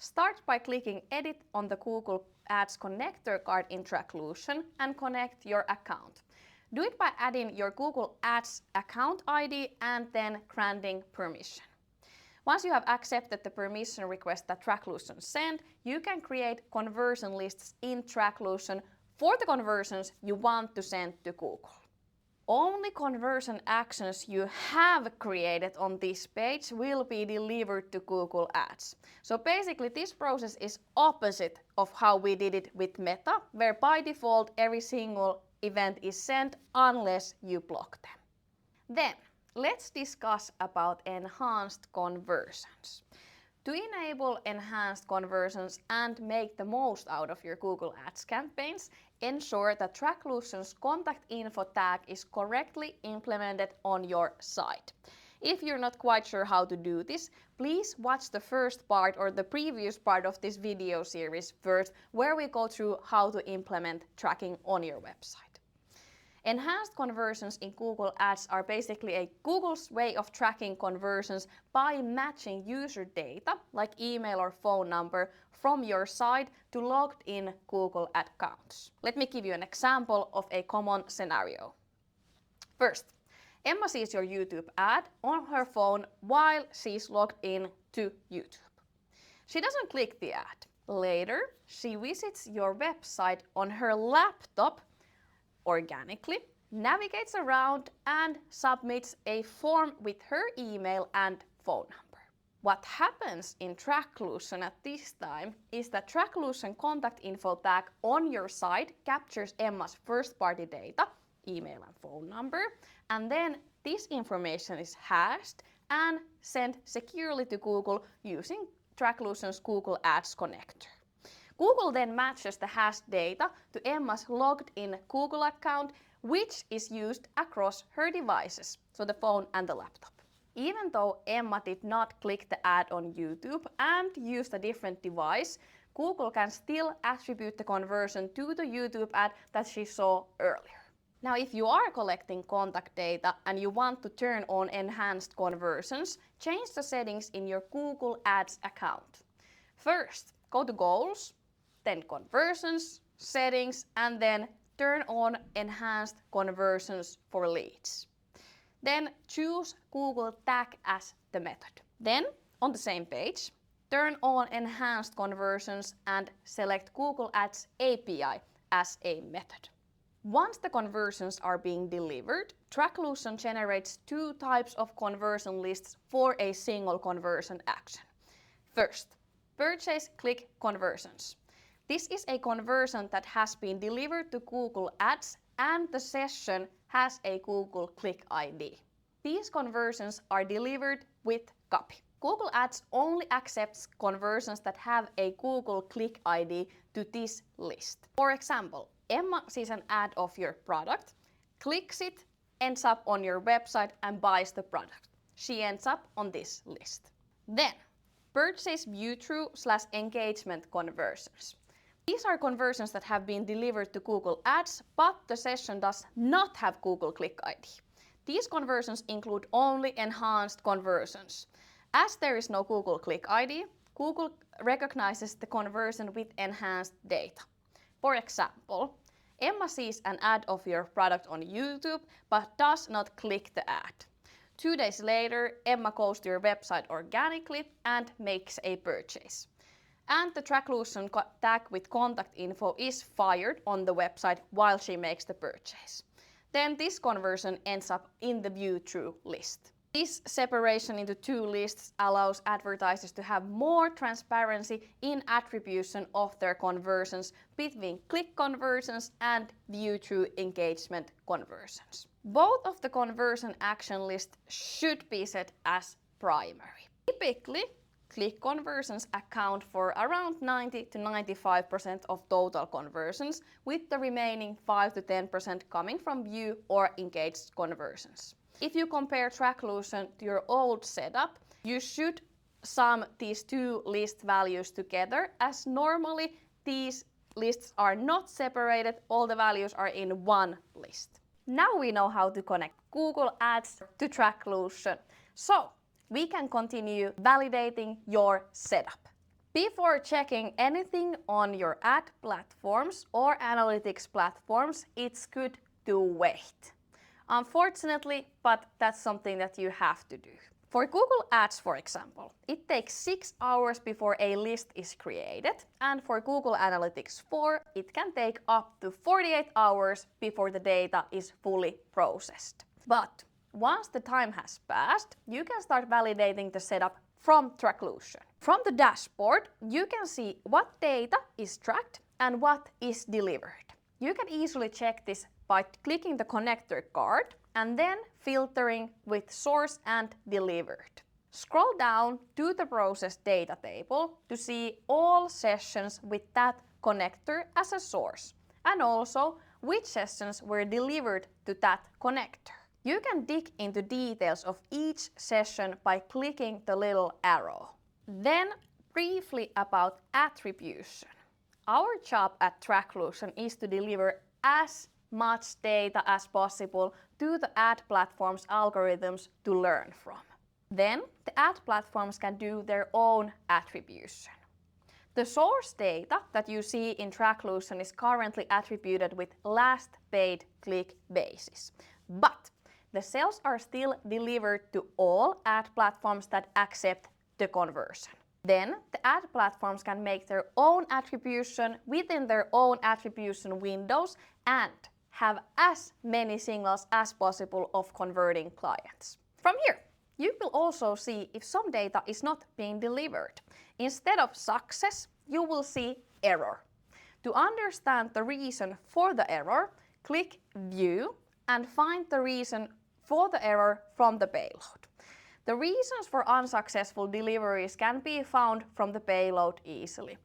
Start by clicking Edit on the Google Ads connector card in Tracklution and connect your account. Do it by adding your Google Ads account ID and then granting permission. Once you have accepted the permission request that Tracklution sent, you can create conversion lists in Tracklution for the conversions you want to send to Google. Only conversion actions you have created on this page will be delivered to Google Ads. So basically this process is opposite of how we did it with Meta, where by default every single event is sent unless you block them. Then let's discuss about enhanced conversions. To enable enhanced conversions and make the most out of your Google Ads campaigns, ensure that Tracklution's contact info tag is correctly implemented on your site. If you're not quite sure how to do this, please watch the first part or the previous part of this video series first, where we go through how to implement tracking on your website. Enhanced conversions in Google Ads are basically Google's way of tracking conversions by matching user data, like email or phone number, from your site to logged in Google accounts. Let me give you an example of a common scenario. First, Emma sees your YouTube ad on her phone while she's logged in to YouTube. She doesn't click the ad. Later, she visits your website on her laptop organically, navigates around and submits a form with her email and phone number. What happens in Tracklution at this time is that Tracklution contact info tag on your site captures Emma's first-party data, email and phone number, and then this information is hashed and sent securely to Google using Tracklution's Google Ads connector. Google then matches the hashed data to Emma's logged in Google account, which is used across her devices, so the phone and the laptop. Even though Emma did not click the ad on YouTube and used a different device, Google can still attribute the conversion to the YouTube ad that she saw earlier. Now, if you are collecting contact data and you want to turn on enhanced conversions, change the settings in your Google Ads account. First, go to Goals, then Conversions, Settings, and then turn on Enhanced Conversions for leads. Then choose Google Tag as the method. Then, on the same page, turn on Enhanced Conversions and select Google Ads API as a method. Once the conversions are being delivered, Tracklution generates two types of conversion lists for a single conversion action. First, Purchase Click Conversions. This is a conversion that has been delivered to Google Ads and the session has a Google Click ID. These conversions are delivered with copy. Google Ads only accepts conversions that have a Google Click ID to this list. For example, Emma sees an ad of your product, clicks it, ends up on your website and buys the product. She ends up on this list. Then, Purchase View Through/engagement conversions. These are conversions that have been delivered to Google Ads, but the session does not have Google Click ID. These conversions include only enhanced conversions. As there is no Google Click ID, Google recognizes the conversion with enhanced data. For example, Emma sees an ad of your product on YouTube, but does not click the ad. 2 days later, Emma goes to your website organically and makes a purchase. And the Tracklution tag with contact info is fired on the website while she makes the purchase. Then this conversion ends up in the view through list. This separation into two lists allows advertisers to have more transparency in attribution of their conversions between click conversions and view through engagement conversions. Both of the conversion action lists should be set as primary. Typically, click conversions account for around 90 to 95% of total conversions, with the remaining 5 to 10% coming from view or engaged conversions. If you compare Tracklution to your old setup, you should sum these two list values together, as normally these lists are not separated, all the values are in one list. Now we know how to connect Google Ads to Tracklution. So we can continue validating your setup. Before checking anything on your ad platforms or analytics platforms, it's good to wait. Unfortunately, but that's something that you have to do. For Google Ads, for example, it takes 6 hours before a list is created, and for Google Analytics 4, it can take up to 48 hours before the data is fully processed. But once the time has passed, you can start validating the setup from Tracklution. From the dashboard, you can see what data is tracked and what is delivered. You can easily check this by clicking the connector card and then filtering with source and delivered. Scroll down to the process data table to see all sessions with that connector as a source, and also which sessions were delivered to that connector. You can dig into details of each session by clicking the little arrow. Then briefly about attribution. Our job at Tracklution is to deliver as much data as possible to the ad platform's algorithms to learn from. Then the ad platforms can do their own attribution. The source data that you see in Tracklution is currently attributed with last paid click basis. But the cells are still delivered to all ad platforms that accept the conversion. Then the ad platforms can make their own attribution within their own attribution windows and have as many signals as possible of converting clients. From here, you will also see if some data is not being delivered. Instead of success, you will see error. To understand the reason for the error, click View and find the reason for the error from the payload. The reasons for unsuccessful deliveries can be found from the payload easily.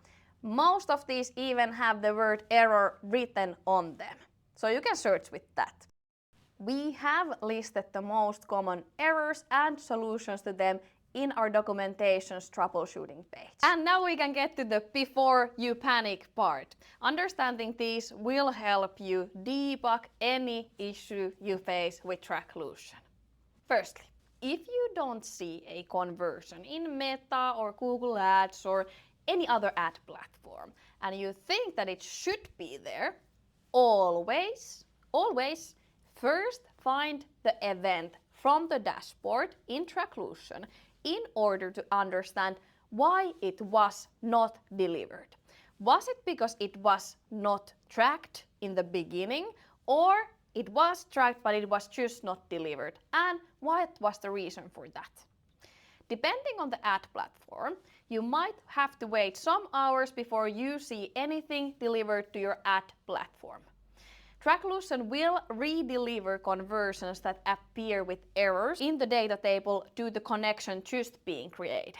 Most of these even have the word error written on them, so you can search with that. We have listed the most common errors and solutions to them in our documentation's troubleshooting page. And now we can get to the before you panic part. Understanding these will help you debug any issue you face with Tracklution. Firstly, if you don't see a conversion in Meta or Google Ads or any other ad platform and you think that it should be there, always first find the event from the dashboard in Tracklution in order to understand why it was not delivered. Was it because it was not tracked in the beginning, or it was tracked but it was just not delivered? And what was the reason for that? Depending on the ad platform, you might have to wait some hours before you see anything delivered to your ad platform. Tracklution will re-deliver conversions that appear with errors in the data table due to the connection just being created.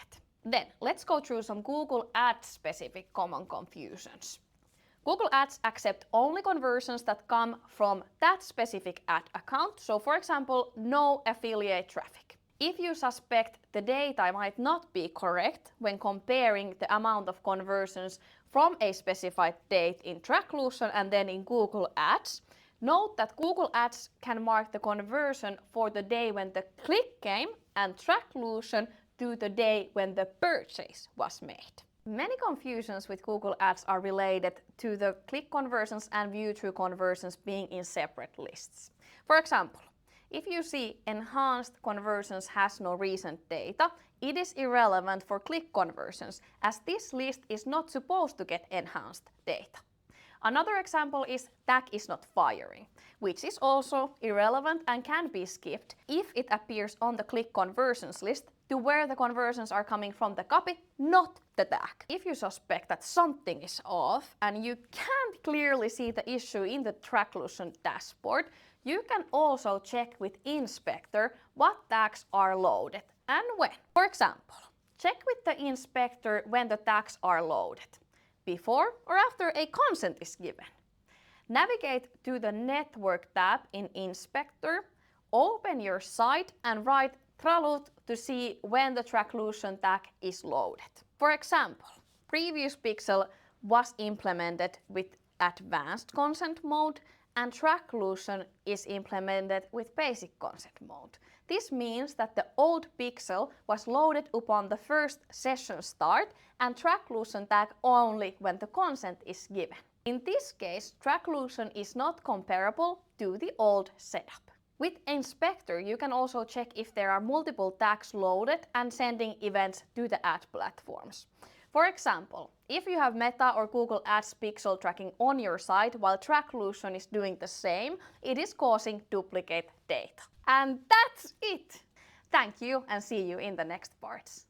Then, let's go through some Google Ads specific common confusions. Google Ads accept only conversions that come from that specific ad account, so for example, no affiliate traffic. If you suspect the data might not be correct when comparing the amount of conversions from a specified date in Tracklution and then in Google Ads, note that Google Ads can mark the conversion for the day when the click came and Tracklution to the day when the purchase was made. Many confusions with Google Ads are related to the click conversions and view-through conversions being in separate lists. For example, if you see enhanced conversions has no recent data, it is irrelevant for click conversions, as this list is not supposed to get enhanced data. Another example is tag is not firing, which is also irrelevant and can be skipped if it appears on the click conversions list to where the conversions are coming from the copy, not the tag. If you suspect that something is off and you can't clearly see the issue in the Tracklution dashboard, you can also check with Inspector what tags are loaded and when. For example, check with the inspector when the tags are loaded, before or after a consent is given. Navigate to the Network tab in Inspector, open your site and write Tralut to see when the Tracklution tag is loaded. For example, previous pixel was implemented with Advanced Consent mode and Tracklution is implemented with Basic Consent mode. This means that the old pixel was loaded upon the first session start and Tracklution tag only when the consent is given. In this case, Tracklution is not comparable to the old setup. With Inspector, you can also check if there are multiple tags loaded and sending events to the ad platforms. For example, if you have Meta or Google Ads pixel tracking on your site while Tracklution is doing the same, it is causing duplicate data. And that's it! Thank you and see you in the next parts.